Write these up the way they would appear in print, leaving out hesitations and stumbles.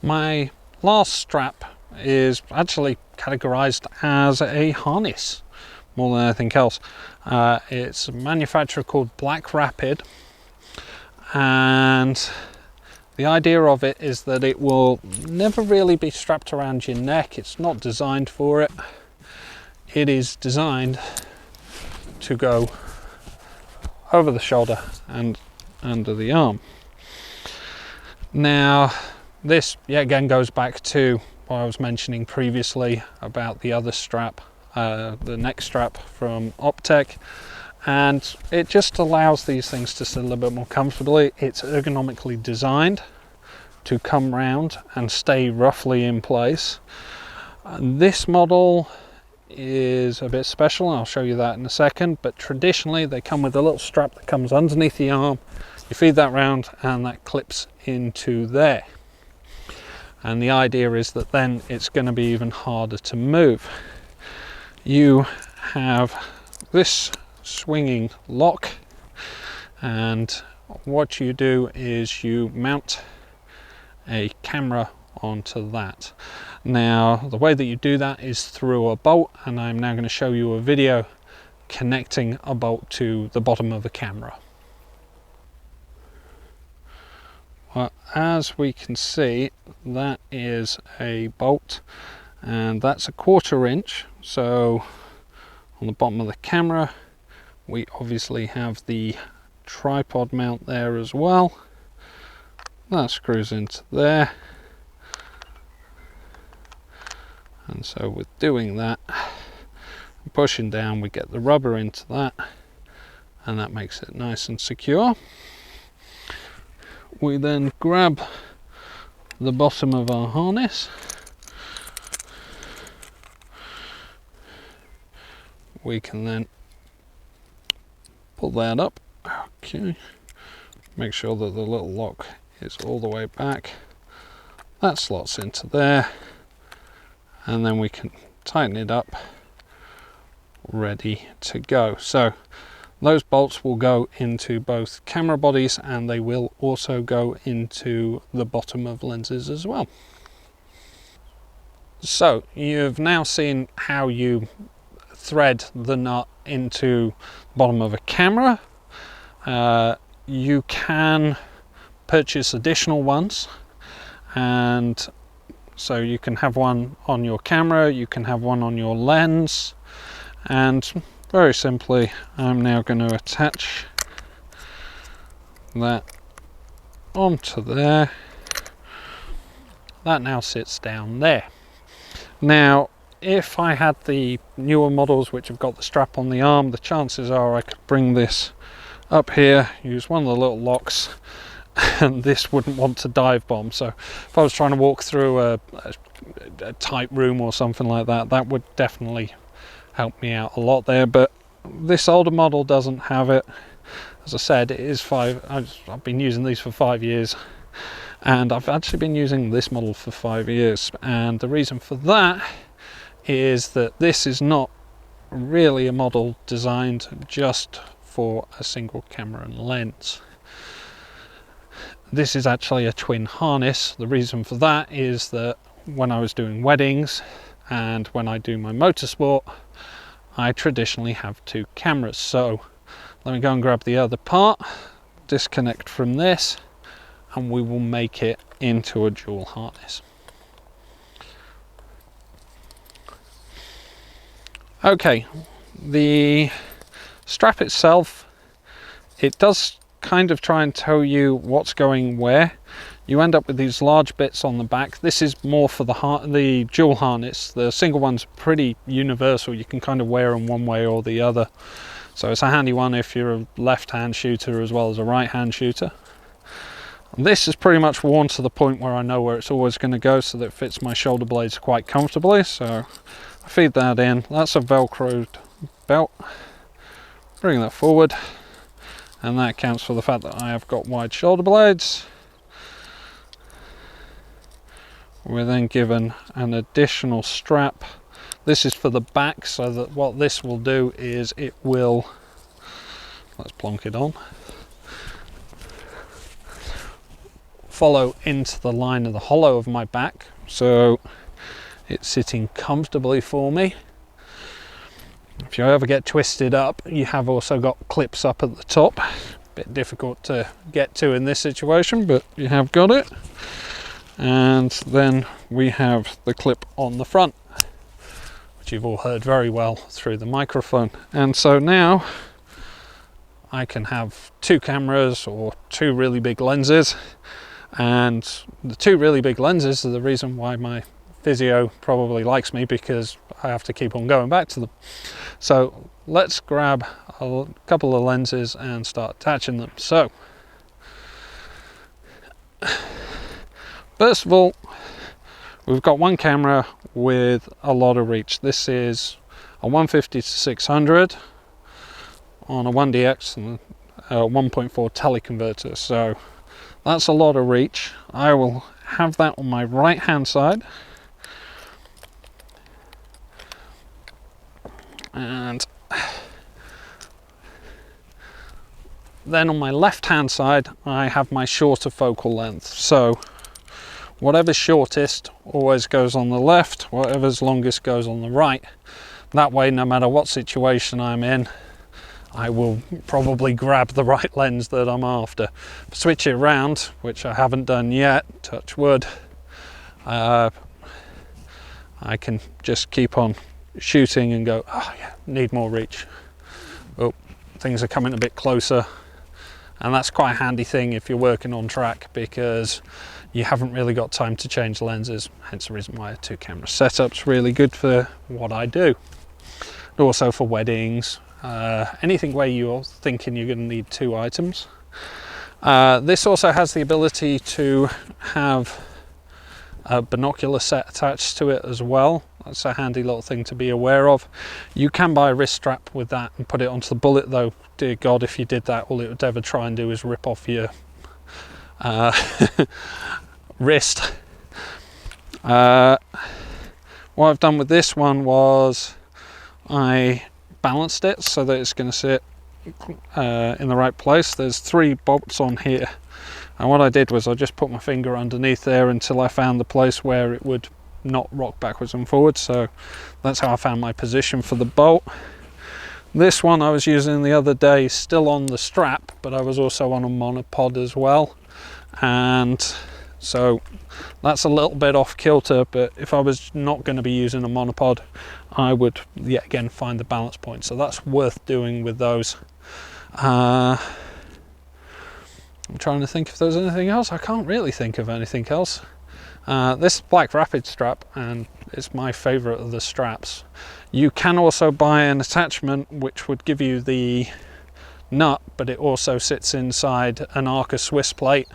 My last strap is actually categorized as a harness more than anything else. It's a manufacturer called BlackRapid, and the idea of it is that it will never really be strapped around your neck. It's not designed for it. It is designed to go over the shoulder and under the arm. Now, this yet again goes back to what I was mentioning previously about the other strap, the neck strap from Optech, and it just allows these things to sit a little bit more comfortably. It's ergonomically designed to come round and stay roughly in place. And this model is a bit special, I'll show you that in a second, but traditionally they come with a little strap that comes underneath the arm. You feed that round and that clips into there. And the idea is that then it's going to be even harder to move. You have this swinging lock, and what you do is you mount a camera onto that. Now, the way that you do that is through a bolt, and I'm now going to show you a video connecting a bolt to the bottom of a camera. Well, as we can see, that is a bolt, and that's a 1/4 inch. So on the bottom of the camera, we obviously have the tripod mount there as well. That screws into there. And so with doing that, pushing down, we get the rubber into that, and that makes it nice and secure. We then grab the bottom of our harness. We can then pull that up. Okay. Make sure that the little lock is all the way back. That slots into there. And then we can tighten it up, ready to go. So those bolts will go into both camera bodies, and they will also go into the bottom of lenses as well. So you've now seen how you thread the nut into the bottom of a camera. You can purchase additional ones, and so you can have one on your camera, you can have one on your lens, and very simply I'm now going to attach that onto there. That now sits down there. Now, if I had the newer models which have got the strap on the arm, the chances are I could bring this up here, use one of the little locks, and this wouldn't want to dive bomb. So if I was trying to walk through a tight room or something like that, that would definitely help me out a lot there. But this older model doesn't have it. As I said, it is I've been using these for 5 years, and I've actually been using this model for 5 years, and the reason for that is that this is not really a model designed just for a single camera and lens. This is actually a twin harness. The reason for that is that when I was doing weddings and when I do my motorsport, I traditionally have 2 cameras. So let me go and grab the other part, disconnect from this, and we will make it into a dual harness. Okay, the strap itself, it does kind of try and tell you what's going where. You end up with these large bits on the back. This is more for the dual harness. The single one's pretty universal. You can kind of wear them one way or the other. So it's a handy one if you're a left-hand shooter as well as a right-hand shooter. And this is pretty much worn to the point where I know where it's always going to go, so that it fits my shoulder blades quite comfortably. So I feed that in. That's a velcroed belt. Bring that forward, and that accounts for the fact that I have got wide shoulder blades. We're then given an additional strap. This is for the back, so that what this will do is it will, let's plonk it on, follow into the line of the hollow of my back, so it's sitting comfortably for me. If you ever get twisted up, you have also got clips up at the top. Bit difficult to get to in this situation, but you have got it. And then we have the clip on the front, which you've all heard very well through the microphone. And so now I can have two cameras or two really big lenses, and the two really big lenses are the reason why my physio probably likes me, because I have to keep on going back to them. So let's grab a couple of lenses and start attaching them. So first of all, we've got one camera with a lot of reach. This is a 150 to 600 on a 1DX and a 1.4 teleconverter, so that's a lot of reach. I will have that on my right hand side, and then on my left hand side I have my shorter focal length. So whatever's shortest always goes on the left, whatever's longest goes on the right. That way, no matter what situation I'm in, I will probably grab the right lens that I'm after. Switch it around, which I haven't done yet, touch wood, I can just keep on shooting and go, oh yeah, need more reach. Oh, things are coming a bit closer. And that's quite a handy thing if you're working on track, because you haven't really got time to change lenses. Hence the reason why a two camera setup's really good for what I do. And also for weddings, anything where you're thinking you're going to need two items. This also has the ability to have a binocular set attached to it as well. That's a handy little thing to be aware of. You can buy a wrist strap with that and put it onto the bullet, though dear God, if you did that, all it would ever try and do is rip off your wrist. What I've done with this one was I balanced it so that it's going to sit in the right place. There's 3 bolts on here, and what I did was I just put my finger underneath there until I found the place where it would not rock backwards and forwards. So that's how I found my position for the bolt. This one I was using the other day, still on the strap, but I was also on a monopod as well, and so that's a little bit off kilter. But if I was not going to be using a monopod, I would yet again find the balance point, so that's worth doing with those. I'm trying to think if there's anything else. I can't really think of anything else. This is BlackRapid strap, and it's my favorite of the straps. You can also buy an attachment which would give you the nut, but it also sits inside an Arca Swiss plate.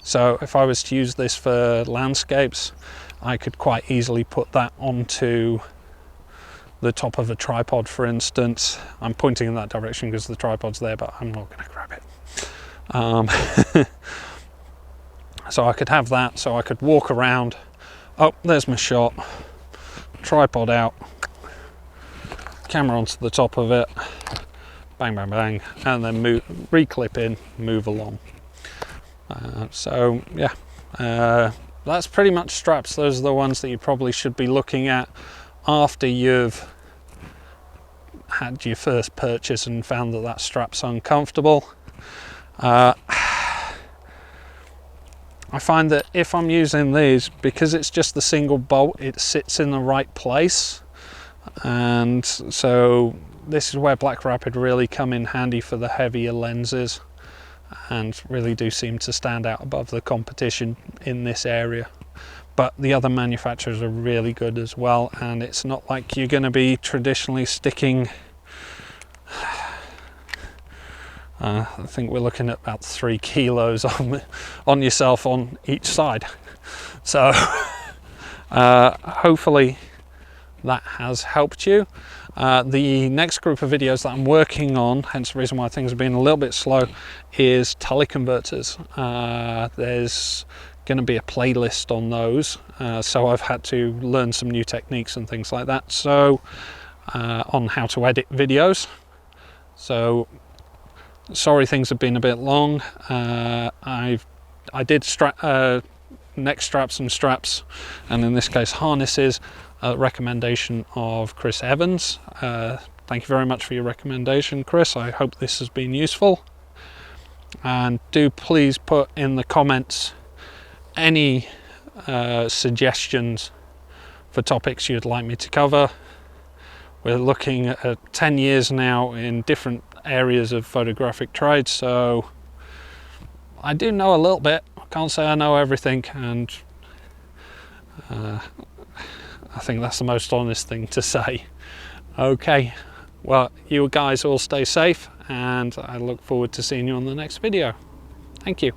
So if I was to use this for landscapes, I could quite easily put that onto the top of a tripod, for instance. I'm pointing in that direction because the tripod's there, but I'm not going to grab it. So I could have that, so I could walk around. Oh, there's my shot. Tripod out, camera onto the top of it, bang, bang, bang, and then move, reclip in, move along. So yeah, that's pretty much straps. Those are the ones that you probably should be looking at after you've had your first purchase and found that that strap's uncomfortable. I find that if I'm using these, because it's just the single bolt, it sits in the right place, and so this is where BlackRapid really come in handy for the heavier lenses, and really do seem to stand out above the competition in this area. But the other manufacturers are really good as well, and it's not like you're going to be traditionally sticking, I think we're looking at about 3 kilos on yourself on each side. So hopefully that has helped you. The next group of videos that I'm working on, hence the reason why things have been a little bit slow, is teleconverters. There's going to be a playlist on those, so I've had to learn some new techniques and things like that, so on how to edit videos. So sorry things have been a bit long. I've I did neck straps and straps, and in this case harnesses, recommendation of Chris Evans. Thank you very much for your recommendation, Chris. I hope this has been useful, and do please put in the comments any suggestions for topics you'd like me to cover. We're looking at 10 years now in different areas of photographic trade, so I do know a little bit. I can't say I know everything, and I think that's the most honest thing to say. Okay, well, you guys all stay safe, and I look forward to seeing you on the next video. Thank you.